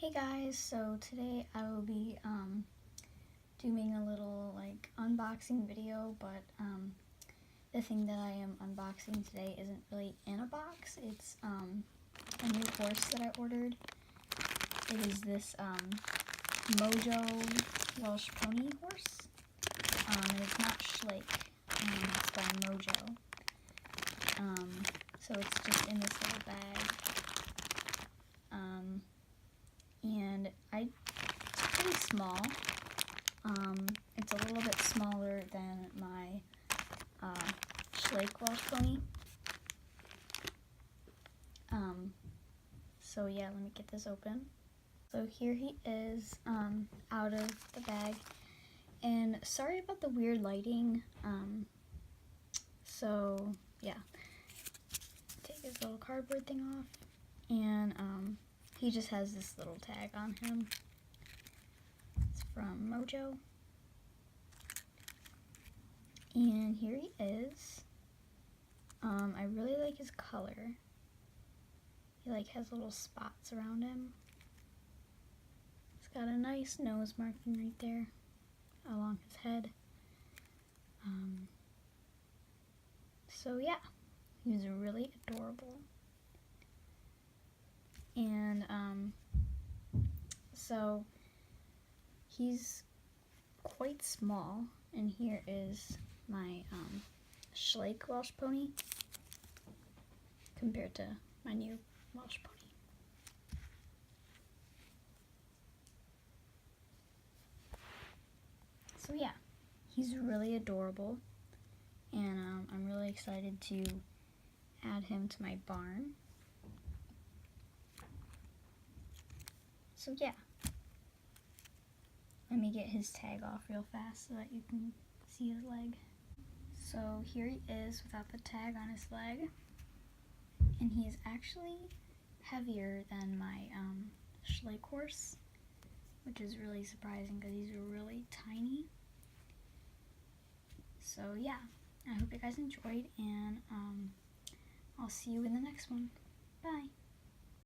Hey guys, so today I will be doing a little unboxing video, but the thing that I am unboxing today isn't really in a box. It's a new horse that I ordered. It is this MOJO Welsh pony horse. And it's not Schleich, it's by MOJO. So it's just in this little bag. And it's pretty small. It's a little bit smaller than my Schleich Welsh pony. So yeah, let me get this open. So here he is, out of the bag. And sorry about the weird lighting. So yeah, take his little cardboard thing off, and he just has this little tag on him. It's from MOJO. And here he is. I really like his color. He has little spots around him. He's got a nice nose marking right there along his head. So yeah, he's really adorable. And so he's quite small, and here is my Schleich Welsh pony compared to my new Welsh pony. So yeah, he's really adorable, and I'm really excited to add him to my barn. So yeah, let me get his tag off real fast so that you can see his leg. So here he is without the tag on his leg, and he is actually heavier than my Schleich horse, which is really surprising because he's really tiny. So yeah, I hope you guys enjoyed, and I'll see you in the next one. Bye!